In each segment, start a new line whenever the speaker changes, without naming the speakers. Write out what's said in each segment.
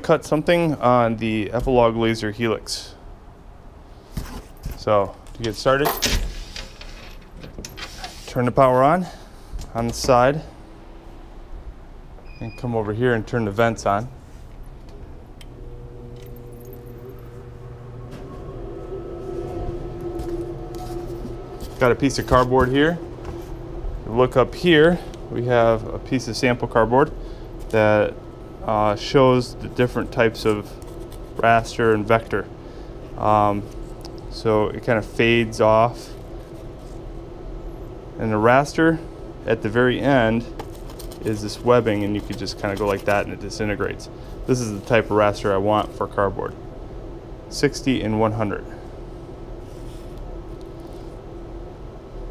Cut something on the Epilog laser helix. So to get started, turn the power on the side and come over here and turn the vents on. Got a piece of cardboard here. Look up here, we have a piece of sample cardboard that shows the different types of raster and vector. So it kind of fades off. And the raster at the very end is this webbing, and you could just kind of go like that and it disintegrates. This is the type of raster I want for cardboard. 60 and 100.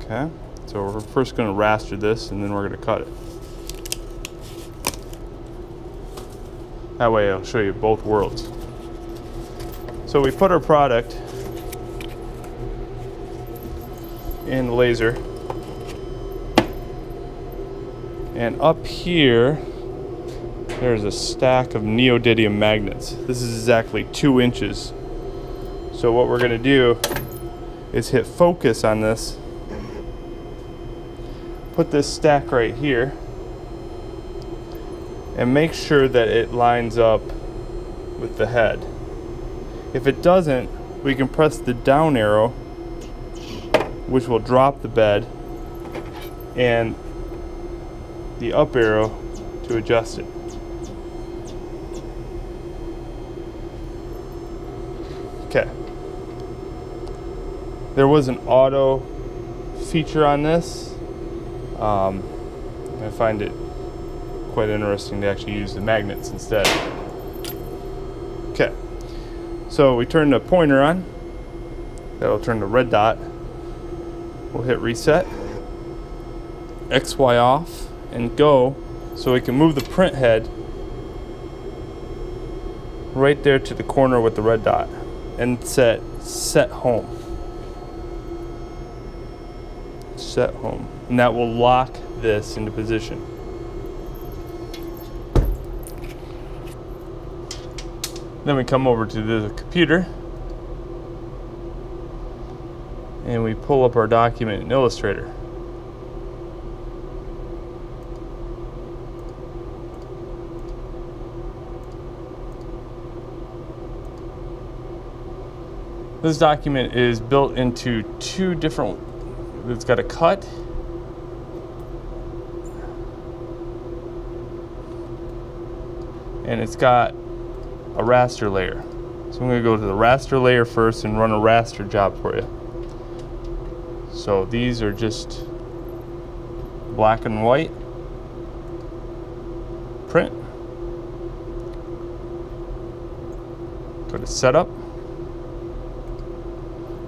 Okay, so we're first going to raster this and then we're going to cut it. That way I'll show you both worlds. So we put our product in the laser, and up here there's a stack of neodymium magnets. This is exactly 2 inches. So what we're going to do is hit focus on this, put this stack right here, and make sure that it lines up with the head. If it doesn't, we can press the down arrow, which will drop the bed, and the up arrow to adjust it. Okay. There was an auto feature on this. I find it quite interesting to actually use the magnets instead. Okay, so we turn the pointer on. That'll turn the red dot. We'll hit reset, XY off, and go, so we can move the print head right there to the corner with the red dot and set home. Set home, and that will lock this into position. Then we come over to the computer and we pull up our document in Illustrator. This document is built into 2 different, it's got a cut and it's got a raster layer. So I'm going to go to the raster layer first and run a raster job for you. So these are just black and white print. Go to setup.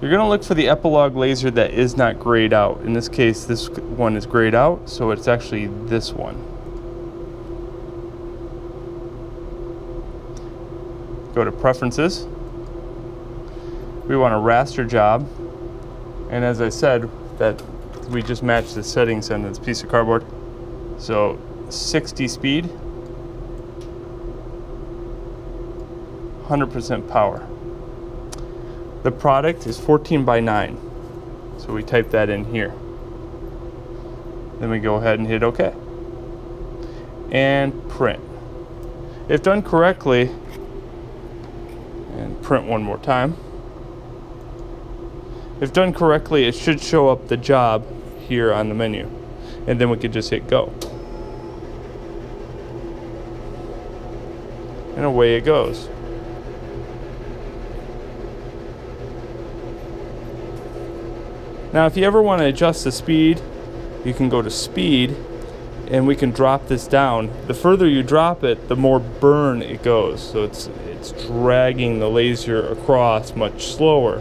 You're going to look for the Epilog laser that is not grayed out. In this case, this one is grayed out, so it's actually this one. Go to preferences. We want a raster job, and as I said, that we just matched the settings on this piece of cardboard. So 60 speed, 100% power. The product is 14 by 9, so we type that in here. Then we go ahead and hit OK. And print. If done correctly, and print one more time. If done correctly, it should show up the job here on the menu, and then we could just hit go. And away it goes. Now if you ever want to adjust the speed, you can go to speed and we can drop this down. The further you drop it, the more burn it goes. So it's dragging the laser across much slower.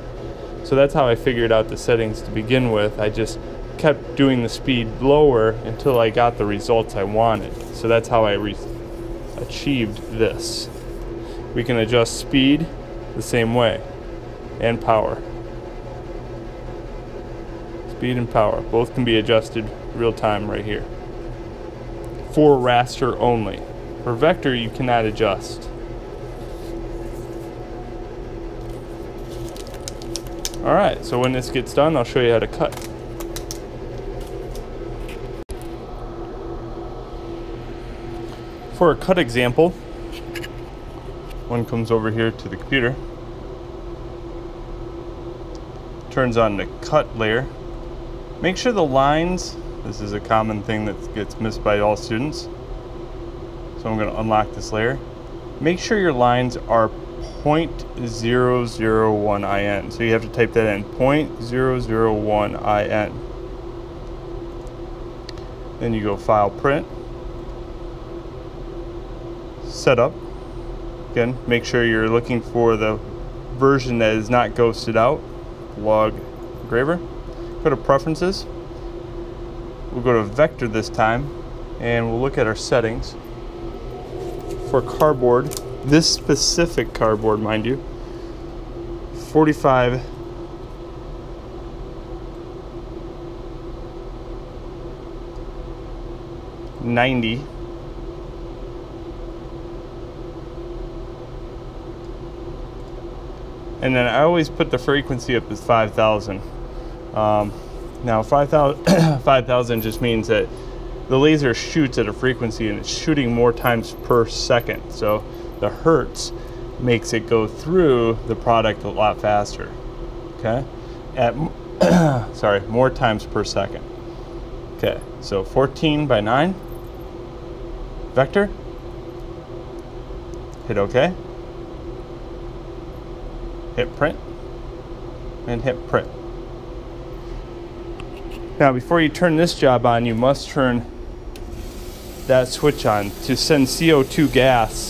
So that's how I figured out the settings to begin with. I just kept doing the speed lower until I got the results I wanted. So that's how I achieved this. We can adjust speed the same way, and power. Speed and power, both can be adjusted real time right here. For raster only. For vector, you cannot adjust. Alright, so when this gets done, I'll show you how to cut. For a cut example, one comes over here to the computer, turns on the cut layer. Make sure the lines, this is a common thing that gets missed by all students. So I'm going to unlock this layer. Make sure your lines are 0.001 IN. So you have to type that in, 0.001 IN. Then you go File, Print, Setup. Again, make sure you're looking for the version that is not ghosted out. Log Engraver. Go to Preferences. We'll go to Vector this time, and we'll look at our settings. For cardboard, this specific cardboard, mind you, 45 90 and then I always put the frequency up as 5,000. Now 5,000 just means that the laser shoots at a frequency and it's shooting more times per second. So the hertz makes it go through the product a lot faster. Okay, at sorry, more times per second. Okay, so 14:9 vector. Hit OK. Hit print and hit print. Now before you turn this job on, you must turn that switch on to send CO2 gas